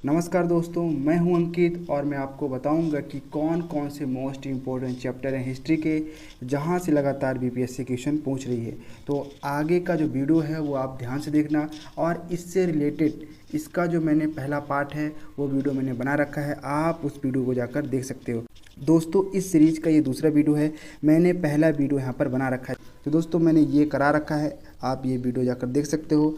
नमस्कार दोस्तों, मैं हूं अंकित और मैं आपको बताऊंगा कि कौन कौन से मोस्ट इम्पोर्टेंट चैप्टर हैं हिस्ट्री के जहां से लगातार बीपीएससी क्वेश्चन पूछ रही है। तो आगे का जो वीडियो है वो आप ध्यान से देखना और इससे रिलेटेड इसका जो मैंने पहला पार्ट है वो वीडियो मैंने बना रखा है, आप उस वीडियो को जाकर देख सकते हो। दोस्तों, इस सीरीज़ का ये दूसरा वीडियो है, मैंने पहला वीडियो यहाँ पर बना रखा है। तो दोस्तों मैंने ये करा रखा है, आप ये वीडियो जाकर देख सकते हो।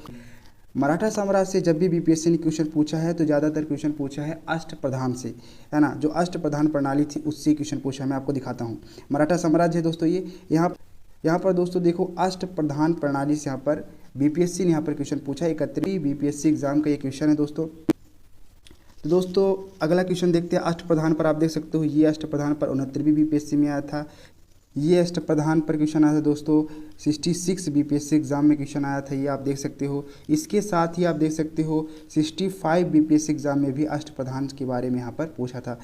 मराठा साम्राज्य से जब भी बीपीएससी ने क्वेश्चन पूछा है तो ज़्यादातर क्वेश्चन पूछा है अष्टप्रधान से, है ना। जो अष्टप्रधान प्रणाली थी उससे क्वेश्चन पूछा है। मैं आपको दिखाता हूँ। मराठा साम्राज्य है दोस्तों, ये यहाँ पर दोस्तों देखो अष्टप्रधान प्रणाली से यहाँ पर बीपीएससी ने यहाँ पर क्वेश्चन पूछा है। 31वीं बीपीएससी एग्जाम का ये क्वेश्चन है दोस्तों। तो दोस्तों अगला क्वेश्चन देखते हैं। अष्टप्रधान पर आप देख सकते हो, ये अष्टप्रधान पर 69वीं बीपीएससी में आया था। ये अष्टप्रधान पर क्वेश्चन आया था दोस्तों 66 बीपीएससी एग्जाम में क्वेश्चन आया था, ये आप देख सकते हो। इसके साथ ही आप देख सकते हो 65 बीपीएससी एग्जाम में भी अष्टप्रधान के बारे में यहाँ पर पूछा था।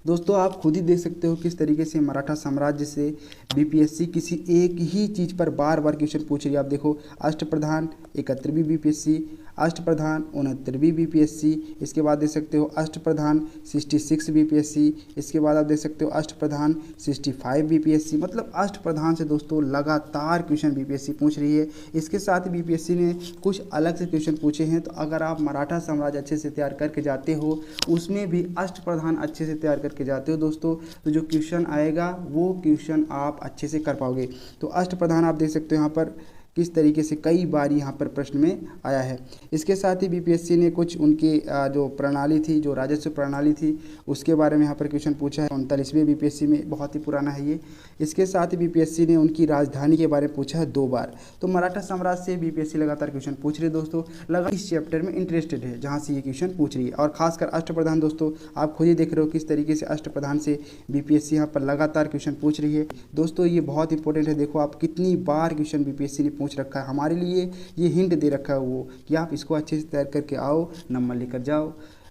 दोस्तों आप खुद ही देख सकते हो किस तरीके से मराठा साम्राज्य से बीपीएससी किसी एक ही चीज़ पर बार बार क्वेश्चन पूछ रही है। आप देखो अष्टप्रधान 71वीं बीपीएससी, अष्टप्रधान 69वीं बीपीएससी, इसके बाद देख सकते हो अष्टप्रधान 66 बीपीएससी, इसके बाद आप देख सकते हो अष्टप्रधान 65 बीपीएससी। मतलब अष्टप्रधान से दोस्तों लगातार क्वेश्चन बीपीएससी पूछ रही है। इसके साथ ही बीपीएससी ने कुछ अलग से क्वेश्चन पूछे हैं। तो अगर आप मराठा साम्राज्य अच्छे से तैयार करके जाते हो, उसमें भी अष्टप्रधान अच्छे से तैयार करके जाते हो दोस्तों, तो जो क्वेश्चन आएगा वो क्वेश्चन आप अच्छे से कर पाओगे। तो अष्टप्रधान आप देख सकते हो यहाँ पर किस तरीके से कई बार यहाँ पर प्रश्न में आया है। इसके साथ ही बीपीएससी ने कुछ उनकी जो प्रणाली थी, जो राजस्व प्रणाली थी, उसके बारे में यहाँ पर क्वेश्चन पूछा है। 39वीं बीपीएससी में, बहुत ही पुराना है ये। इसके साथ ही बीपीएससी ने उनकी राजधानी के बारे में पूछा है 2 बार। तो मराठा साम्राज्य से बीपीएससी लगातार क्वेश्चन पूछ रही है दोस्तों, लगातार इस चैप्टर में इंटरेस्टेड है जहाँ से ये क्वेश्चन पूछ रही है। और खासकर अष्टप्रधान दोस्तों आप खुद ही देख रहे हो किस तरीके से अष्टप्रधान से बीपीएससी यहाँ पर लगातार क्वेश्चन पूछ रही है दोस्तों। ये बहुत इंपॉर्टेंट है। देखो आप कितनी बार क्वेश्चन बीपीएससी ने पूछ रखा है, हमारे लिए ये हिंट दे रखा है वो कि आप इसको अच्छे से तैयार करके आओ, नंबर लेकर जाओ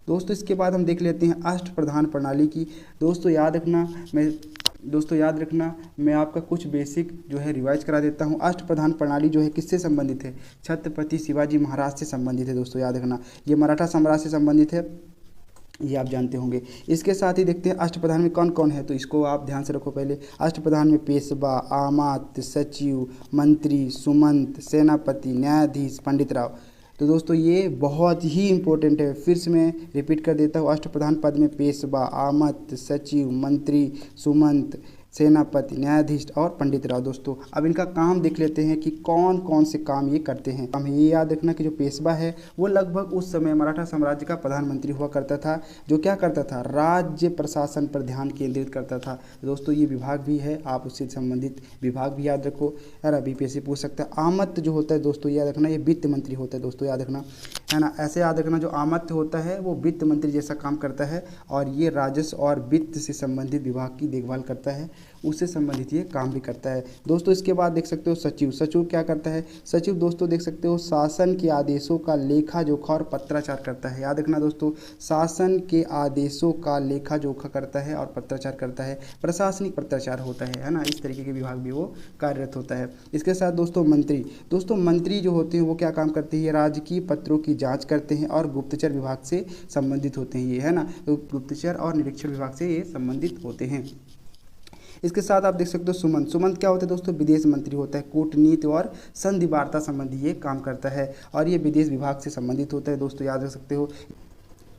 दोस्तों। इसके बाद हम देख लेते हैं अष्टप्रधान प्रणाली की। दोस्तों याद रखना मैं आपका कुछ बेसिक जो है रिवाइज करा देता हूँ। अष्टप्रधान प्रणाली जो है किससे संबंधित है? छत्रपति शिवाजी महाराज से संबंधित है दोस्तों, याद रखना। ये मराठा साम्राज्य से संबंधित है, ये आप जानते होंगे। इसके साथ ही देखते हैं अष्टप्रधान में कौन कौन है, तो इसको आप ध्यान से रखो। पहले अष्टप्रधान में पेशवा, आमात्य, सचिव, मंत्री, सुमंत, सेनापति, न्यायाधीश, पंडित राव। तो दोस्तों ये बहुत ही इंपॉर्टेंट है, फिर से मैं रिपीट कर देता हूँ। अष्टप्रधान पद में पेशवा, आमात्य, सचिव, मंत्री, सुमंत, सेनापति, न्यायाधीश और पंडित राव। दोस्तों अब इनका काम देख लेते हैं कि कौन कौन से काम ये करते हैं। हमें ये याद रखना कि जो पेशवा है वो लगभग उस समय मराठा साम्राज्य का प्रधानमंत्री हुआ करता था, जो क्या करता था, राज्य प्रशासन पर ध्यान केंद्रित करता था। दोस्तों ये विभाग भी है, आप उससे संबंधित विभाग भी याद रखो, है बीपीएससी पूछ सकता है। आमत्य जो होता है दोस्तों याद रखना, ये वित्त मंत्री होता है दोस्तों, याद रखना, है ना। ऐसे याद रखना, जो आमत्य होता है वो वित्त मंत्री जैसा काम करता है और ये राजस्व और वित्त से संबंधित विभाग की देखभाल करता है, उससे संबंधित ये काम भी करता है दोस्तों। इसके बाद देख सकते हो सचिव। सचिव क्या करता है? सचिव दोस्तों देख सकते हो शासन के आदेशों का लेखा जोखा और पत्राचार करता है। याद रखना दोस्तों, शासन के आदेशों का लेखा जोखा करता है और पत्राचार करता है, प्रशासनिक पत्राचार होता है ना। इस तरीके के विभाग भी वो कार्यरत होता है। इसके साथ दोस्तों मंत्री। दोस्तों मंत्री जो होते हैं वो क्या काम करते हैं? राजकीय पत्रों की जाँच करते हैं और गुप्तचर विभाग से संबंधित होते हैं ये, है ना। तो गुप्तचर और निरीक्षण विभाग से ये संबंधित होते हैं। इसके साथ आप देख सकते हो सुमंत। सुमंत क्या होता है दोस्तों? विदेश मंत्री होता है, कूटनीति और संधि वार्ता संबंधी ये काम करता है और ये विदेश विभाग से संबंधित होता है दोस्तों, याद रख सकते हो।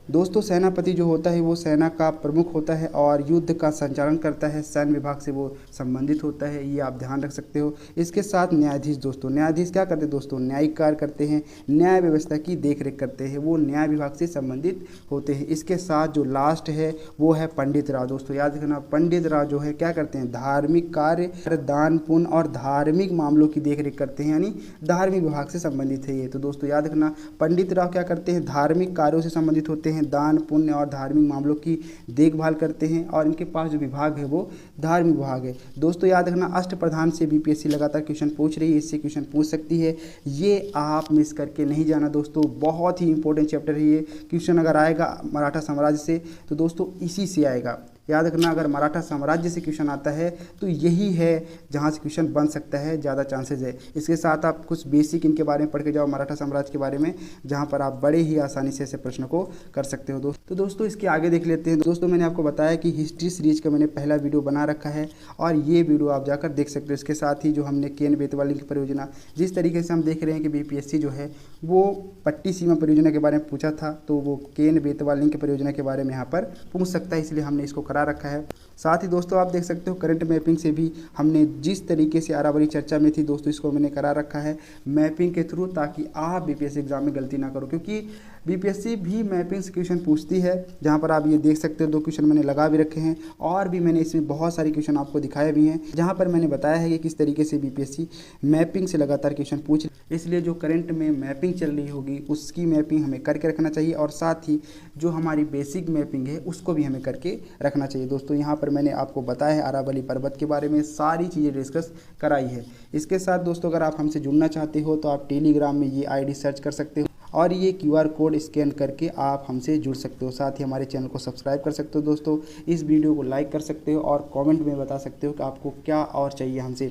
दोस्तों सेनापति जो होता है वो सेना का प्रमुख होता है और युद्ध का संचालन करता है, सैन्य विभाग से वो संबंधित होता है, ये आप ध्यान रख सकते हो। इसके साथ न्यायाधीश। दोस्तों न्यायाधीश क्या करते हैं दोस्तों? न्यायिक कार्य करते हैं, न्याय व्यवस्था की देखरेख करते हैं, वो न्याय विभाग से संबंधित होते हैं। इसके साथ जो लास्ट है वो है पंडित राव। दोस्तों याद रखना, पंडित राव जो है क्या करते हैं? धार्मिक कार्य, दान पुण्य और धार्मिक मामलों की देखरेख करते हैं, यानी धार्मिक विभाग से संबंधित है ये। तो दोस्तों याद रखना, पंडित राव क्या करते हैं? धार्मिक कार्यों से संबंधित होते हैं, दान पुण्य और धार्मिक मामलों की देखभाल करते हैं और इनके पास जो विभाग है वो धार्मिक विभाग है। दोस्तों याद रखना, अष्टप्रधान से बीपीएससी लगातार क्वेश्चन पूछ रही है, इससे क्वेश्चन पूछ सकती है, ये आप मिस करके नहीं जाना दोस्तों। बहुत ही इंपॉर्टेंट चैप्टर है ये। क्वेश्चन अगर आएगा मराठा साम्राज्य से तो दोस्तों इसी से आएगा, याद रखना, अगर मराठा साम्राज्य से क्वेश्चन आता है तो यही है जहाँ से क्वेश्चन बन सकता है, ज़्यादा चांसेज है। इसके साथ आप कुछ बेसिक इनके बारे में पढ़ के जाओ, मराठा साम्राज्य के बारे में, जहाँ पर आप बड़े ही आसानी से ऐसे प्रश्न को कर सकते हो दोस्तों। तो दोस्तों इसके आगे देख लेते हैं। दोस्तों मैंने आपको बताया कि हिस्ट्री सीरीज का मैंने पहला वीडियो बना रखा है और ये वीडियो आप जाकर देख सकते हो। इसके साथ ही जो हमने केन बेतवा लिंक परियोजना, जिस तरीके से हम देख रहे हैं कि बीपीएससी जो है वो पट्टी सीमा परियोजना के बारे में पूछा था, तो वो केन बेतवा लिंक परियोजना के बारे में यहाँ पर पूछ सकता है, इसलिए हमने इसको करा रखा है। साथ ही दोस्तों आप देख सकते हो करंट मैपिंग से भी हमने जिस तरीके से अरावली चर्चा में थी दोस्तों, इसको मैंने करा रखा है मैपिंग के थ्रू, ताकि आप बीपीएससी एग्जाम में गलती ना करो, क्योंकि बीपीएससी भी मैपिंग से क्वेश्चन पूछती है। जहाँ पर आप ये देख सकते हो 2 क्वेश्चन मैंने लगा भी रखे हैं और भी मैंने इसमें बहुत सारे क्वेश्चन आपको दिखाए भी हैं, जहाँ पर मैंने बताया है कि किस तरीके से बीपीएससी मैपिंग से लगातार क्वेश्चन पूछ। इसलिए जो करंट में मैपिंग चल रही होगी उसकी मैपिंग हमें करके रखना चाहिए और साथ ही जो हमारी बेसिक मैपिंग है उसको भी हमें करके रखना चाहिए दोस्तों। यहाँ पर मैंने आपको बताया है अरावली पर्वत के बारे में सारी चीज़ें डिस्कस कराई है। इसके साथ दोस्तों अगर आप हमसे जुड़ना चाहते हो तो आप टेलीग्राम में ये आईडी सर्च कर सकते हो और ये QR कोड स्कैन करके आप हमसे जुड़ सकते हो। साथ ही हमारे चैनल को सब्सक्राइब कर सकते हो दोस्तों। इस वीडियो को लाइक कर सकते हो और कमेंट में बता सकते हो कि आपको क्या और चाहिए हमसे।